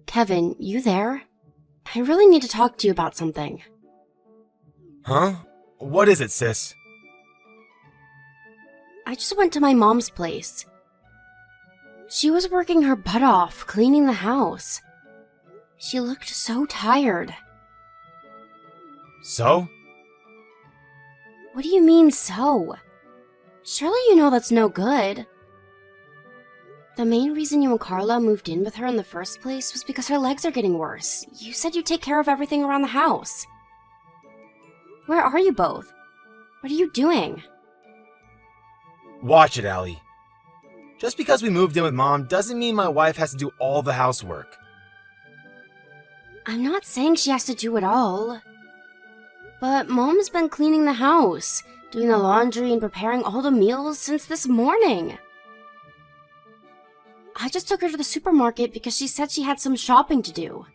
Kevin, you there? I really need to talk to you about something. Huh? What is it, sis? I just went to my mom's place. She was working her butt off, cleaning the house. She looked so tired. So? What do you mean, so? Surely you know that's no good. The main reason you and Carla moved in with her in the first place was because her legs are getting worse. You said you'd take care of everything around the house. Where are you both? What are you doing? Watch it, Allie. Just because we moved in with Mom doesn't mean my wife has to do all the housework. I'm not saying she has to do it all. But Mom's been cleaning the house, doing the laundry and preparing all the meals since this morning. I just took her to the supermarket because she said she had some shopping to do.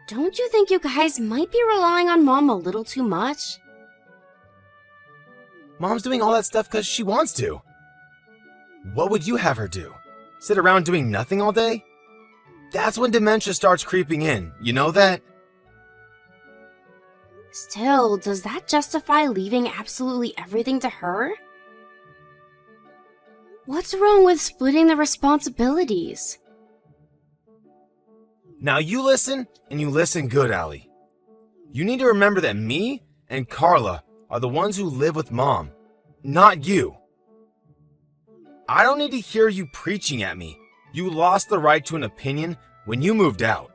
Don't you think you guys might be relying on Mom a little too much? Mom's doing all that stuff because she wants to. What would you have her do? Sit around doing nothing all day? That's when dementia starts creeping in, you know that? Still, does that justify leaving absolutely everything to her? What's wrong with splitting the responsibilities? Now you listen, and you listen good, Allie. You need to remember that me and Carla are the ones who live with Mom, not you. I don't need to hear you preaching at me. You lost the right to an opinion when you moved out.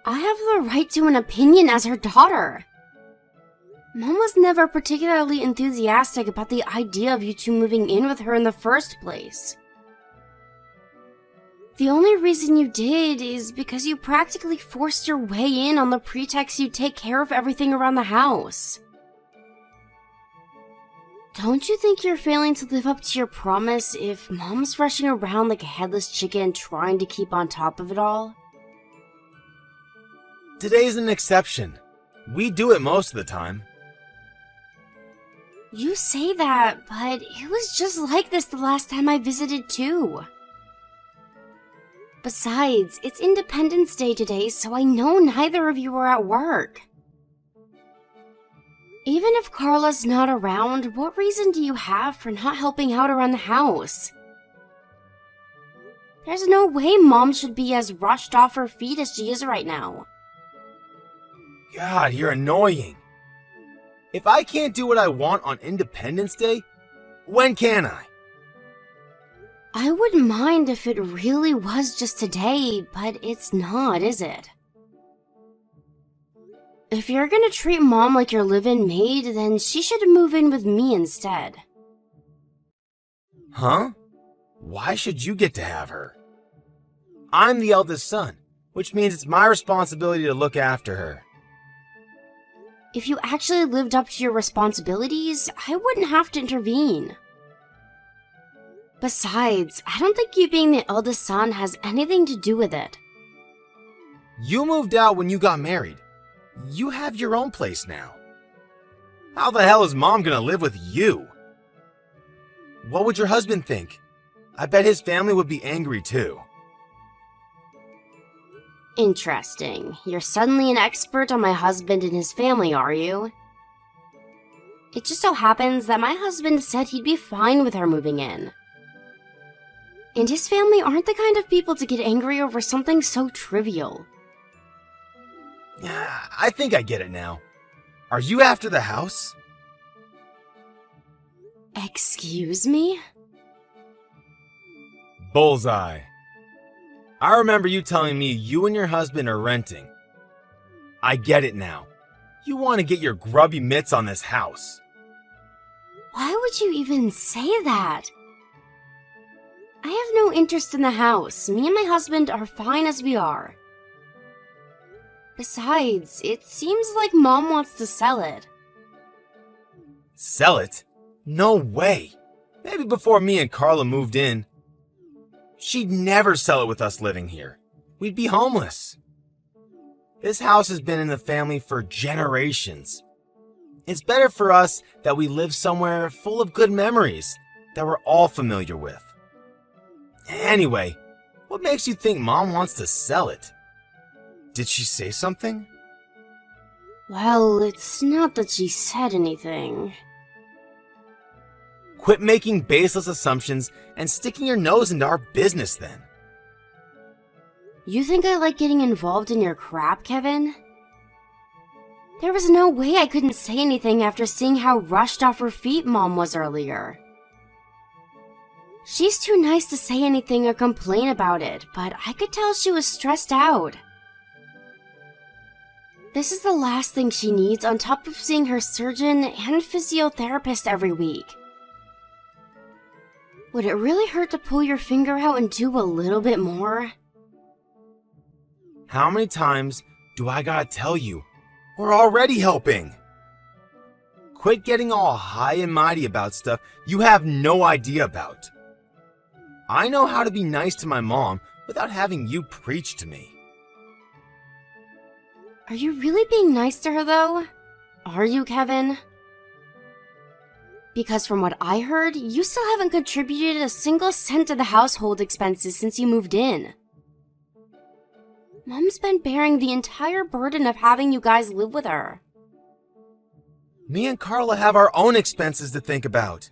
I have the right to an opinion as her daughter. Mom was never particularly enthusiastic about the idea of you two moving in with her in the first place. The only reason you did is because you practically forced your way in on the pretext you take care of everything around the house. Don't you think you're failing to live up to your promise if Mom's rushing around like a headless chicken trying to keep on top of it all? Today's an exception. We do it most of the time. You say that, but it was just like this the last time I visited too. Besides, it's Independence Day today, so I know neither of you are at work. Even if Carla's not around, what reason do you have for not helping out around the house? There's no way Mom should be as rushed off her feet as she is right now. God, you're annoying. If I can't do what I want on Independence Day, when can I? I wouldn't mind if it really was just today, but it's not, is it? If you're gonna treat Mom like your live-in maid, then she should move in with me instead. Huh? Why should you get to have her? I'm the eldest son, which means it's my responsibility to look after her. If you actually lived up to your responsibilities, I wouldn't have to intervene. Besides, I don't think you being the eldest son has anything to do with it. You moved out when you got married. You have your own place now. How the hell is Mom gonna live with you? What would your husband think? I bet his family would be angry too. Interesting. You're suddenly an expert on my husband and his family, are you? It just so happens that my husband said he'd be fine with her moving in. And his family aren't the kind of people to get angry over something so trivial. I think I get it now. Are you after the house? Excuse me? Bullseye. I remember you telling me you and your husband are renting. I get it now. You want to get your grubby mitts on this house. Why would you even say that? I have no interest in the house. Me and my husband are fine as we are. Besides, it seems like Mom wants to sell it. Sell it? No way. Maybe before me and Carla moved in. She'd never sell it with us living here. We'd be homeless. This house has been in the family for generations. It's better for us that we live somewhere full of good memories that we're all familiar with. Anyway, What makes you think Mom wants to sell it? Did she say something? Well, it's not that she said anything. Quit making baseless assumptions and sticking your nose into our business then. You think I like getting involved in your crap, Kevin? There was no way I couldn't say anything after seeing how rushed off her feet Mom was earlier. She's too nice to say anything or complain about it, but I could tell she was stressed out. This is the last thing she needs on top of seeing her surgeon and physiotherapist every week. Would it really hurt to pull your finger out and do a little bit more? How many times do I gotta tell you? We're already helping. Quit getting all high and mighty about stuff you have no idea about. I know how to be nice to my mom without having you preach to me. Are you really being nice to her, though? Are you, Kevin? Because from what I heard, you still haven't contributed a single cent to the household expenses since you moved in. Mom's been bearing the entire burden of having you guys live with her. Me and Carla have our own expenses to think about.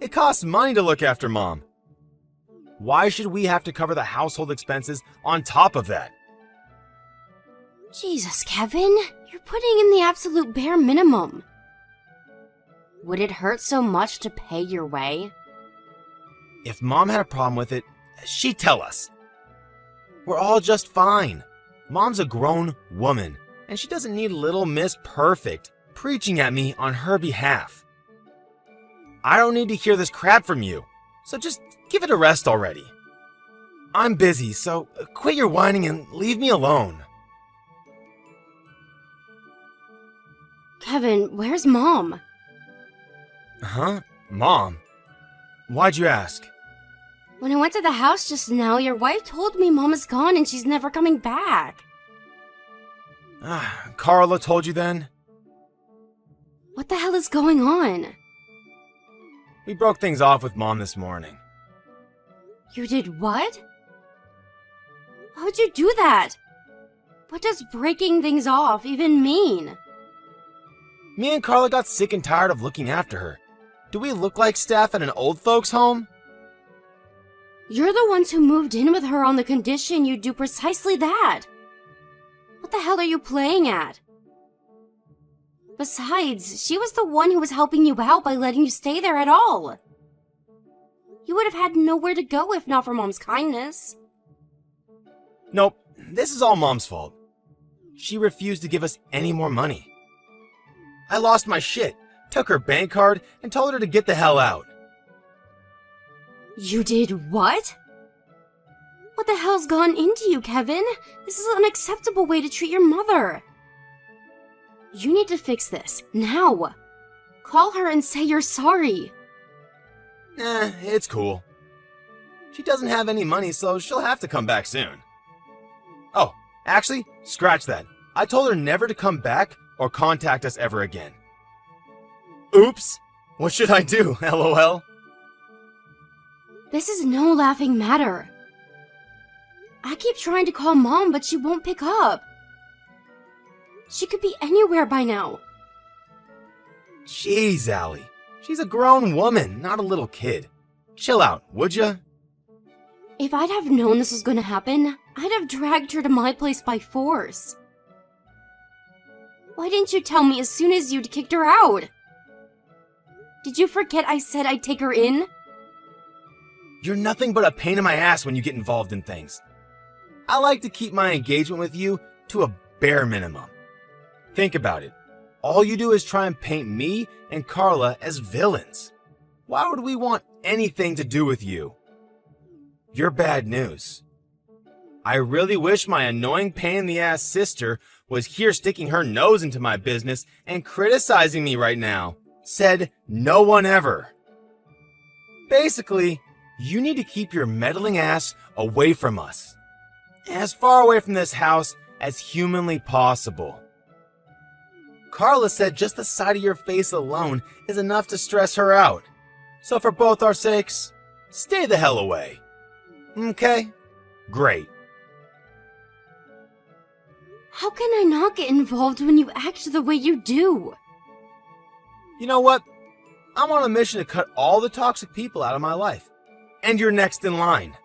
It costs money to look after Mom. Why should we have to cover the household expenses on top of that? Jesus, Kevin, you're putting in the absolute bare minimum. Would it hurt so much to pay your way? If Mom had a problem with it, she'd tell us. We're all just fine. Mom's a grown woman, and she doesn't need little Miss Perfect preaching at me on her behalf. I don't need to hear this crap from you, so just give it a rest already. I'm busy, so quit your whining and leave me alone. Kevin, where's Mom? Huh? Mom? Why'd you ask? When I went to the house just now, your wife told me Mom is gone and she's never coming back. Carla told you then? What the hell is going on? We broke things off with Mom this morning. You did what? How'd you do that? What does breaking things off even mean? Me and Carla got sick and tired of looking after her. Do we look like staff at an old folks' home? You're the ones who moved in with her on the condition you do precisely that. What the hell are you playing at? Besides, she was the one who was helping you out by letting you stay there at all. You would have had nowhere to go if not for Mom's kindness. Nope, this is all Mom's fault. She refused to give us any more money. I lost my shit, took her bank card, and told her to get the hell out. You did what? What the hell's gone into you, Kevin? This is an unacceptable way to treat your mother. You need to fix this, now. Call her and say you're sorry. It's cool. She doesn't have any money, so she'll have to come back soon. Oh, actually, scratch that. I told her never to come back or contact us ever again. Oops! What should I do, LOL? This is no laughing matter. I keep trying to call Mom, but she won't pick up. She could be anywhere by now. Jeez, Allie. She's a grown woman, not a little kid. Chill out, would ya? If I'd have known this was going to happen, I'd have dragged her to my place by force. Why didn't you tell me as soon as you'd kicked her out? Did you forget I said I'd take her in? You're nothing but a pain in my ass when you get involved in things. I like to keep my engagement with you to a bare minimum. Think about it. All you do is try and paint me and Carla as villains. Why would we want anything to do with you? You're bad news. I really wish my annoying pain-in-the-ass sister was here sticking her nose into my business and criticizing me right now. Said no one ever. Basically, you need to keep your meddling ass away from us. As far away from this house as humanly possible. Carla said just the sight of your face alone is enough to stress her out. So for both our sakes, stay the hell away. Okay? Great. How can I not get involved when you act the way you do? You know what? I'm on a mission to cut all the toxic people out of my life. And you're next in line.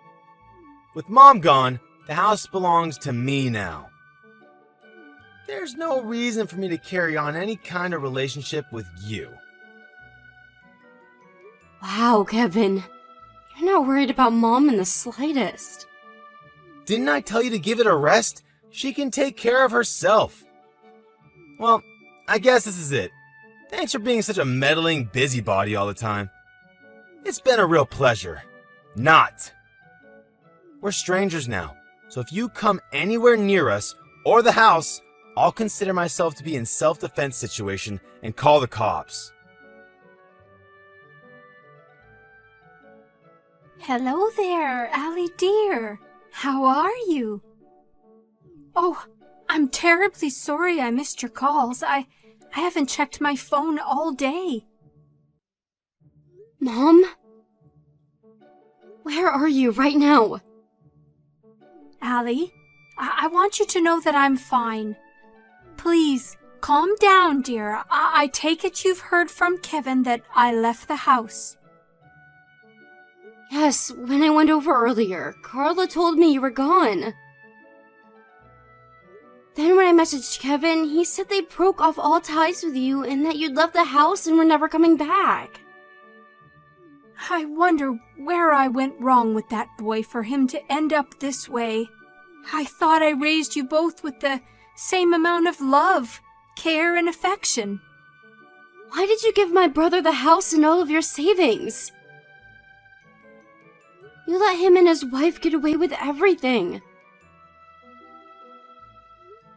With Mom gone, the house belongs to me now. There's no reason for me to carry on any kind of relationship with you. Wow, Kevin. You're not worried about Mom in the slightest. Didn't I tell you to give it a rest? She can take care of herself. Well, I guess this is it. Thanks for being such a meddling busybody all the time. It's been a real pleasure. Not. We're strangers now, so if you come anywhere near us or the house, I'll consider myself to be in self-defense situation and call the cops. Hello there, Allie dear. How are you? Oh, I'm terribly sorry I missed your calls. I haven't checked my phone all day. Mom? Where are you right now? Allie, I want you to know that I'm fine. Please, calm down, dear. I take it you've heard from Kevin that I left the house. Yes, when I went over earlier, Carla told me you were gone. Then when I messaged Kevin, he said they broke off all ties with you and that you'd left the house and were never coming back. I wonder where I went wrong with that boy for him to end up this way. I thought I raised you both with the same amount of love, care, and affection. Why did you give my brother the house and all of your savings? You let him and his wife get away with everything.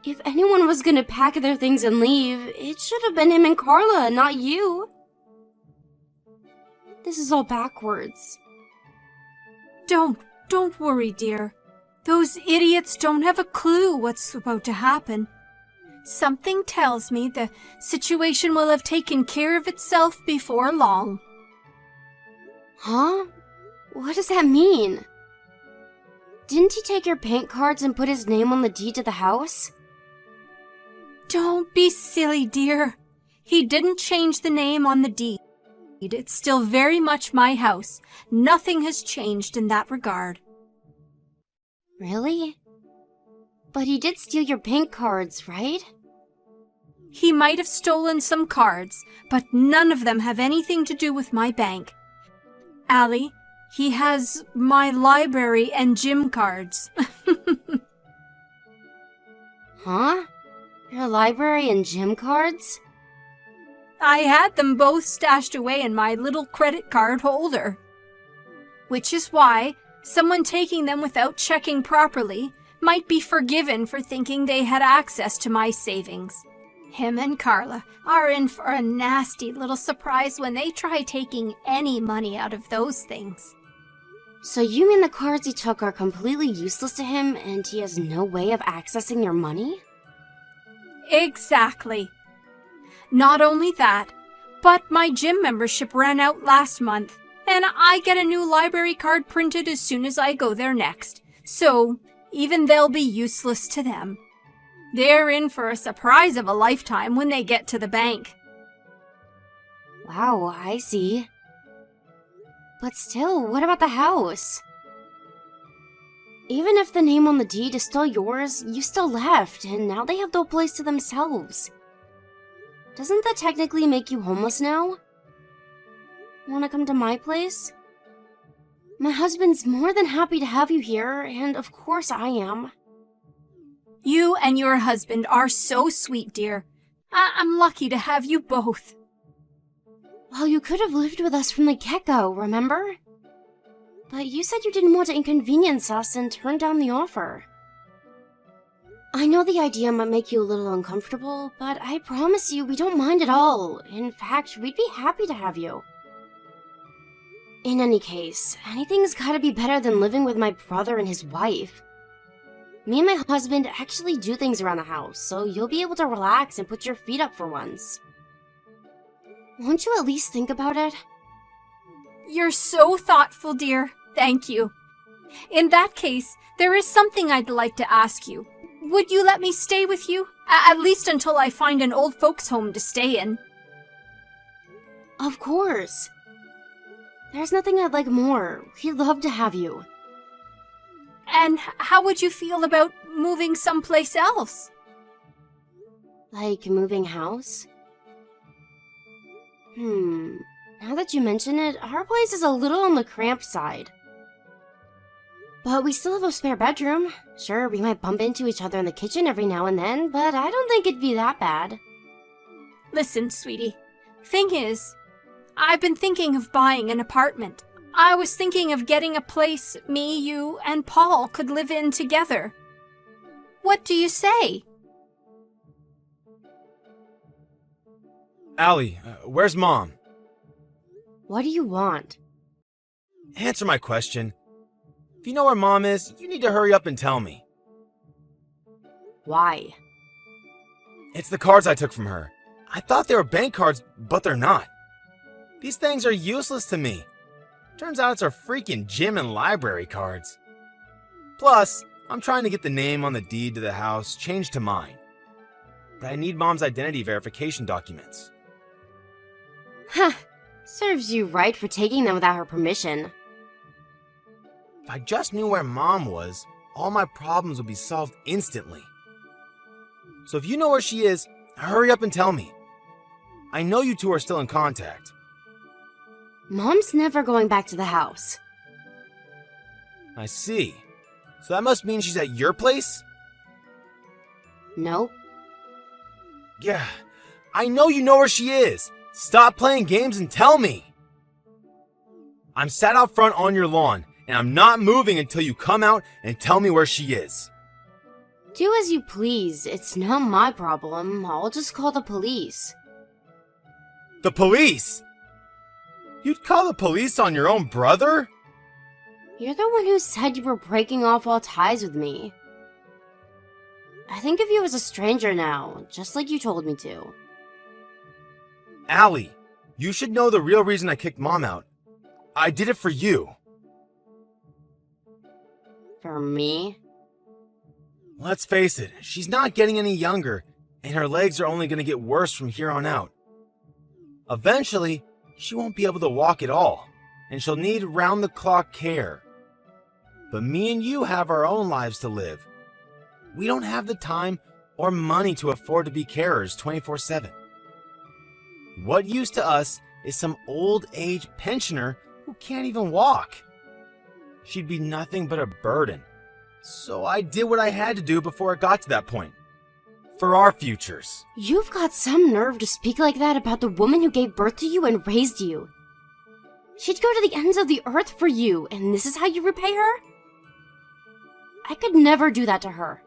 If anyone was gonna pack their things and leave, it should have been him and Carla, not you. This is all backwards. Don't worry, dear. Those idiots don't have a clue what's about to happen. Something tells me the situation will have taken care of itself before long. Huh? What does that mean? Didn't he take your bank cards and put his name on the deed to the house? Don't be silly, dear. He didn't change the name on the deed. It's still very much my house. Nothing has changed in that regard. Really? But he did steal your bank cards, right? He might have stolen some cards, but none of them have anything to do with my bank. Allie, he has my library and gym cards. Huh? Your library and gym cards? I had them both stashed away in my little credit card holder. Which is why someone taking them without checking properly might be forgiven for thinking they had access to my savings. Him and Carla are in for a nasty little surprise when they try taking any money out of those things. So you mean the cards he took are completely useless to him and he has no way of accessing your money? Exactly. Not only that, but my gym membership ran out last month, and I get a new library card printed as soon as I go there next, so even they'll be useless to them. They're in for a surprise of a lifetime when they get to the bank. Wow, I see. But still, what about the house? Even if the name on the deed is still yours, you still left, and now they have no place to themselves. Doesn't that technically make you homeless now? Wanna come to my place? My husband's more than happy to have you here, and of course I am. You and your husband are so sweet, dear. I'm lucky to have you both. Well, you could have lived with us from the get-go, remember? But you said you didn't want to inconvenience us and turned down the offer. I know the idea might make you a little uncomfortable, but I promise you we don't mind at all. In fact, we'd be happy to have you. In any case, anything's gotta be better than living with my brother and his wife. Me and my husband actually do things around the house, so you'll be able to relax and put your feet up for once. Won't you at least think about it? You're so thoughtful, dear. Thank you. In that case, there is something I'd like to ask you. Would you let me stay with you? At least until I find an old folks' home to stay in. Of course. There's nothing I'd like more. We'd love to have you. And how would you feel about moving someplace else? Like moving house? Now that you mention it, our place is a little on the cramped side. But we still have a spare bedroom. Sure, we might bump into each other in the kitchen every now and then, but I don't think it'd be that bad. Listen, sweetie. Thing is, I've been thinking of buying an apartment. I was thinking of getting a place me, you, and Paul could live in together. What do you say? Allie, where's Mom? What do you want? Answer my question. If you know where Mom is, you need to hurry up and tell me. Why? It's the cards I took from her. I thought they were bank cards, but they're not. These things are useless to me. Turns out it's our freaking gym and library cards. Plus, I'm trying to get the name on the deed to the house changed to mine. But I need Mom's identity verification documents. Huh. Serves you right for taking them without her permission. If I just knew where Mom was, all my problems would be solved instantly. So if you know where she is, hurry up and tell me. I know you two are still in contact. Mom's never going back to the house. I see. So that must mean she's at your place? Nope. Yeah, I know you know where she is. Stop playing games and tell me. I'm sat out front on your lawn, and I'm not moving until you come out and tell me where she is. Do as you please. It's not my problem. I'll just call the police. The police? You'd call the police on your own brother? You're the one who said you were breaking off all ties with me. I think of you as a stranger now, just like you told me to. Allie, you should know the real reason I kicked Mom out. I did it for you. For me? Let's face it, she's not getting any younger, and her legs are only going to get worse from here on out. Eventually, she won't be able to walk at all, and she'll need round-the-clock care. But me and you have our own lives to live. We don't have the time or money to afford to be carers 24/7. What use to us is some old-age pensioner who can't even walk? She'd be nothing but a burden. So I did what I had to do before it got to that point. For our futures. You've got some nerve to speak like that about the woman who gave birth to you and raised you. She'd go to the ends of the earth for you, and this is how you repay her? I could never do that to her.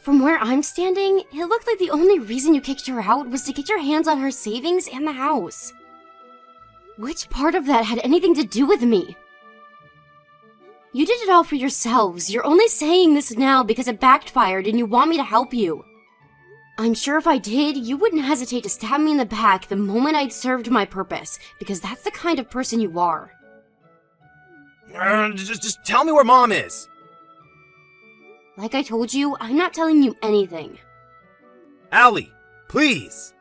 From where I'm standing, it looked like the only reason you kicked her out was to get your hands on her savings and the house. Which part of that had anything to do with me? You did it all for yourselves. You're only saying this now because it backfired and you want me to help you. I'm sure if I did, you wouldn't hesitate to stab me in the back the moment I'd served my purpose, because that's the kind of person you are. Just tell me where Mom is. Like I told you, I'm not telling you anything. Allie, please.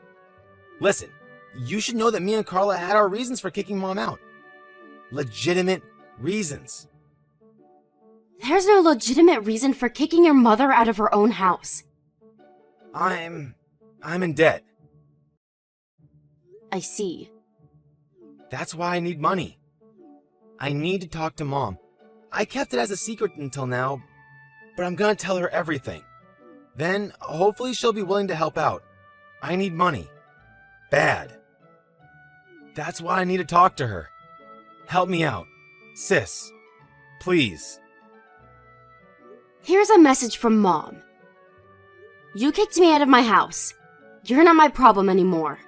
Listen, you should know that me and Carla had our reasons for kicking Mom out. Legitimate reasons. There's no legitimate reason for kicking your mother out of her own house. I'm in debt. I see. That's why I need money. I need to talk to Mom. I kept it as a secret until now, but I'm gonna tell her everything. Then, hopefully she'll be willing to help out. I need money. Bad. That's why I need to talk to her. Help me out. Sis. Please. Here's a message from Mom. You kicked me out of my house. You're not my problem anymore.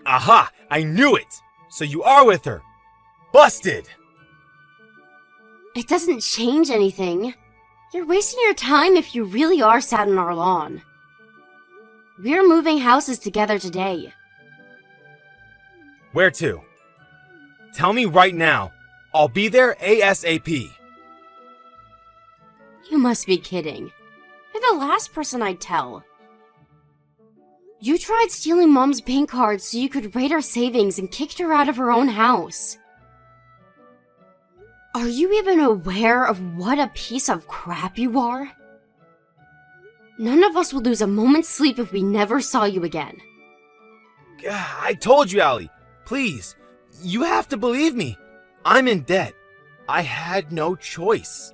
Aha! I knew it! So you are with her! Busted! It doesn't change anything. You're wasting your time if you really are sat on our lawn. We're moving houses together today. Where to? Tell me right now, I'll be there ASAP. You must be kidding. You're the last person I'd tell. You tried stealing Mom's bank cards so you could raid her savings and kicked her out of her own house. Are you even aware of what a piece of crap you are? None of us would lose a moment's sleep if we never saw you again. I told you, Allie. Please, you have to believe me. I'm in debt. I had no choice.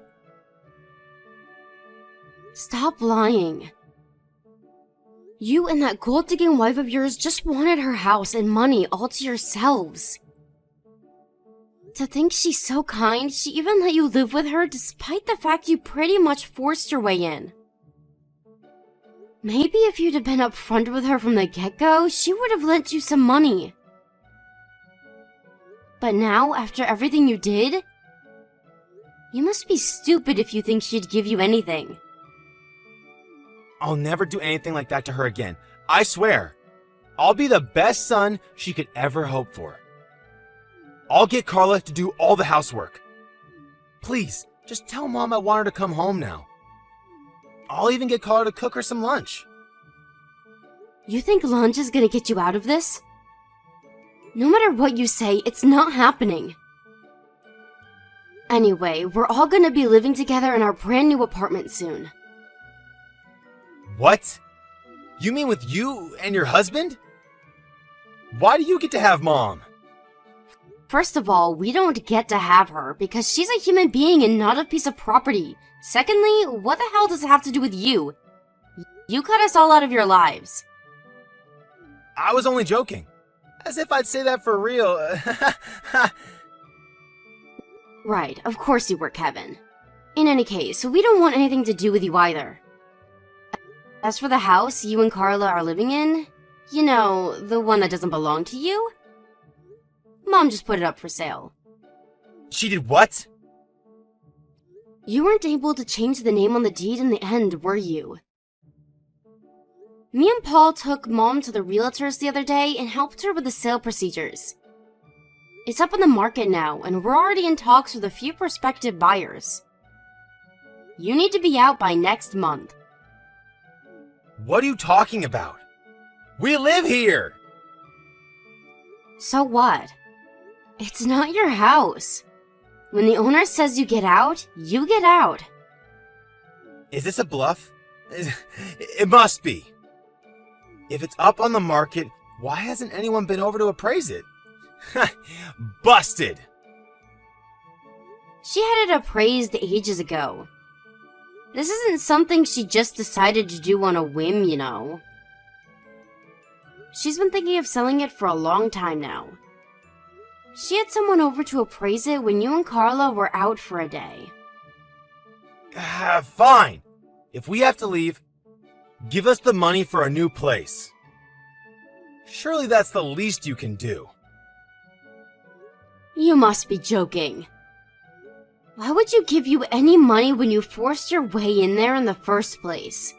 Stop lying. You and that gold-digging wife of yours just wanted her house and money all to yourselves. To think she's so kind, she even let you live with her despite the fact you pretty much forced your way in. Maybe if you'd have been upfront with her from the get-go, she would have lent you some money. But now, after everything you did, you must be stupid if you think she'd give you anything. I'll never do anything like that to her again. I swear. I'll be the best son she could ever hope for. I'll get Carla to do all the housework. Please, just tell Mom I want her to come home now. I'll even get Carla to cook her some lunch. You think lunch is gonna get you out of this? No matter what you say, it's not happening. Anyway, we're all gonna be living together in our brand new apartment soon. What? You mean with you and your husband? Why do you get to have Mom? First of all, we don't get to have her because she's a human being and not a piece of property. Secondly, what the hell does it have to do with you? You cut us all out of your lives. I was only joking. As if I'd say that for real. Right, of course you were, Kevin. In any case, we don't want anything to do with you either. As for the house you and Carla are living in, you know, the one that doesn't belong to you, Mom just put it up for sale. She did what? You weren't able to change the name on the deed in the end, were you? Me and Paul took Mom to the realtors the other day and helped her with the sale procedures. It's up on the market now, and we're already in talks with a few prospective buyers. You need to be out by next month. What are you talking about? We live here! So what? It's not your house. When the owner says you get out, you get out. Is this a bluff? It must be. If it's up on the market, why hasn't anyone been over to appraise it? Busted! She had it appraised ages ago. This isn't something she just decided to do on a whim, you know. She's been thinking of selling it for a long time now. She had someone over to appraise it when you and Carla were out for a day. Fine. If we have to leave, give us the money for a new place. Surely that's the least you can do. You must be joking. Why would you give you any money when you forced your way in there in the first place?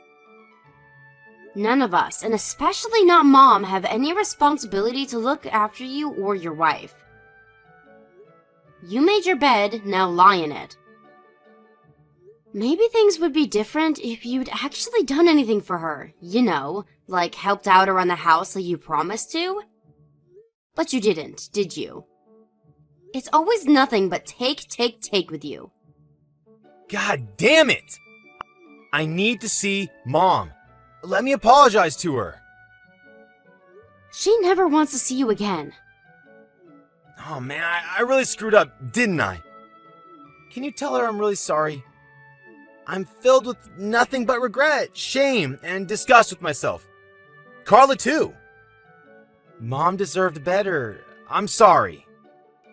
None of us, and especially not Mom, have any responsibility to look after you or your wife. You made your bed, now lie in it. Maybe things would be different if you'd actually done anything for her, you know, like helped out around the house like you promised to. But you didn't, did you? It's always nothing but take with you. God damn it! I need to see Mom. Let me apologize to her. She never wants to see you again. Oh man, I really screwed up, didn't I? Can you tell her I'm really sorry? I'm filled with nothing but regret, shame, and disgust with myself. Carla too. Mom deserved better. I'm sorry.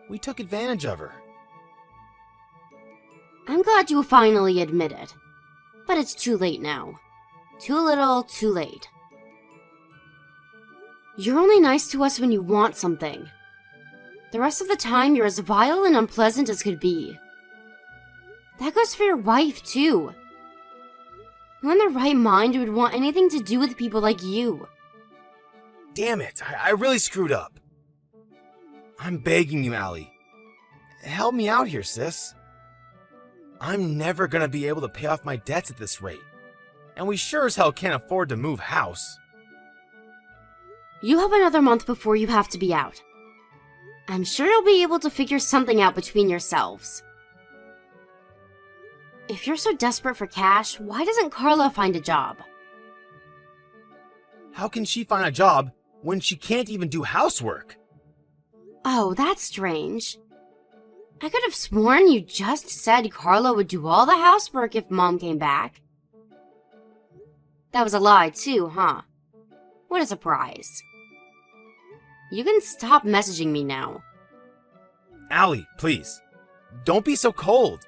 We took advantage of her. I'm glad you finally admit it. But it's too late now. Too little, too late. You're only nice to us when you want something. The rest of the time, you're as vile and unpleasant as could be. That goes for your wife, too. Who in their right mind would want anything to do with people like you? Damn it, I really screwed up. I'm begging you, Allie. help me out here, sis. I'm never gonna be able to pay off my debts at this rate, and we sure as hell can't afford to move house. You have another month before you have to be out. I'm sure you'll be able to figure something out between yourselves. If you're so desperate for cash, why doesn't Carla find a job? How can she find a job when she can't even do housework? Oh, that's strange. I could have sworn you just said Carla would do all the housework if Mom came back. That was a lie too, huh? What a surprise. You can stop messaging me now. Allie, please. Don't be so cold.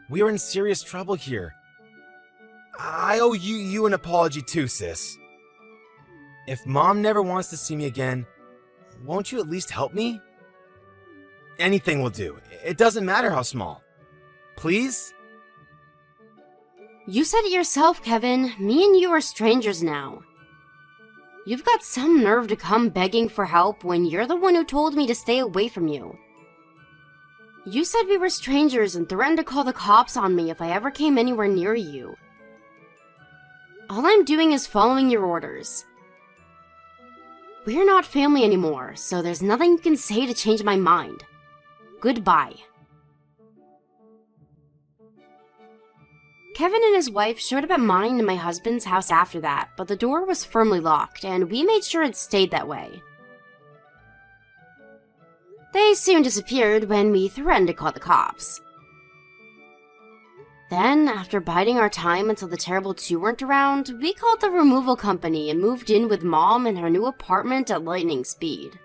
We are in serious trouble here. I owe you an apology too, sis. If Mom never wants to see me again, won't you at least help me? Anything will do. It doesn't matter how small. Please? You said it yourself, Kevin. Me and you are strangers now. You've got some nerve to come begging for help when you're the one who told me to stay away from you. You said we were strangers and threatened to call the cops on me if I ever came anywhere near you. All I'm doing is following your orders. We're not family anymore, so there's nothing you can say to change my mind. Goodbye. Kevin and his wife showed up at mine and my husband's house after that, but the door was firmly locked, and we made sure it stayed that way. They soon disappeared when we threatened to call the cops. Then, after biding our time until the terrible two weren't around, we called the removal company and moved in with Mom in her new apartment at lightning speed.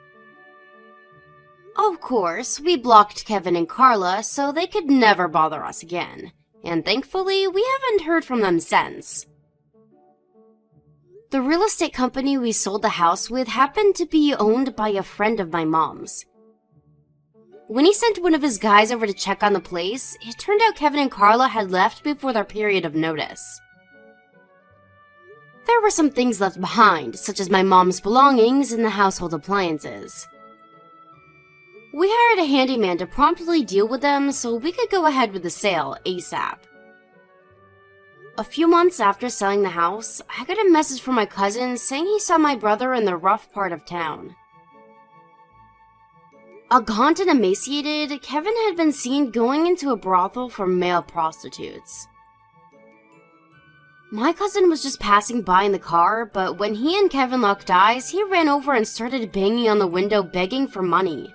Of course, we blocked Kevin and Carla so they could never bother us again, and thankfully, we haven't heard from them since. The real estate company we sold the house with happened to be owned by a friend of my mom's. When he sent one of his guys over to check on the place, it turned out Kevin and Carla had left before their period of notice. There were some things left behind, such as my mom's belongings and the household appliances. We hired a handyman to promptly deal with them so we could go ahead with the sale ASAP. A few months after selling the house, I got a message from my cousin saying he saw my brother in the rough part of town. Gaunt and emaciated, Kevin had been seen going into a brothel for male prostitutes. My cousin was just passing by in the car, but when he and Kevin locked eyes, he ran over and started banging on the window begging for money.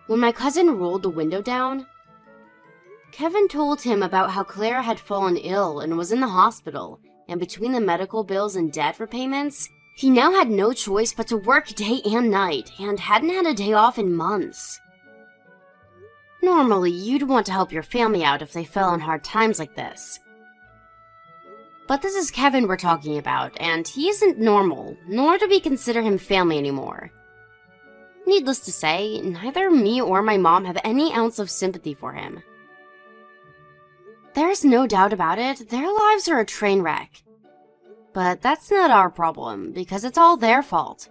When my cousin rolled the window down, Kevin told him about how Claire had fallen ill and was in the hospital, and between the medical bills and debt repayments, he now had no choice but to work day and night, and hadn't had a day off in months. Normally, you'd want to help your family out if they fell in hard times like this. But this is Kevin we're talking about, and he isn't normal, nor do we consider him family anymore. Needless to say, neither me or my mom have any ounce of sympathy for him. There's no doubt about it, their lives are a train wreck. But that's not our problem, because it's all their fault.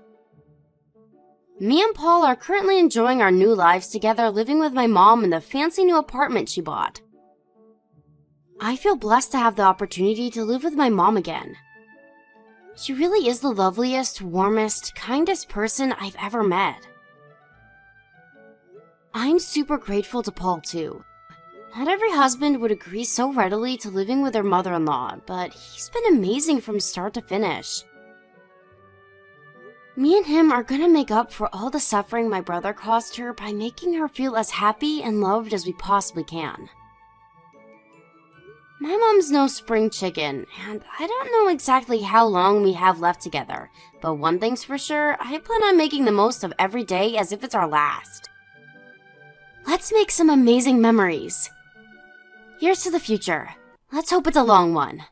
Me and Paul are currently enjoying our new lives together, living with my mom in the fancy new apartment she bought. I feel blessed to have the opportunity to live with my mom again. She really is the loveliest, warmest, kindest person I've ever met. I'm super grateful to Paul too. Not every husband would agree so readily to living with their mother-in-law, but he's been amazing from start to finish. Me and him are gonna make up for all the suffering my brother caused her by making her feel as happy and loved as we possibly can. My mom's no spring chicken, and I don't know exactly how long we have left together, but one thing's for sure, I plan on making the most of every day as if it's our last. Let's make some amazing memories. Here's to the future. Let's hope it's a long one.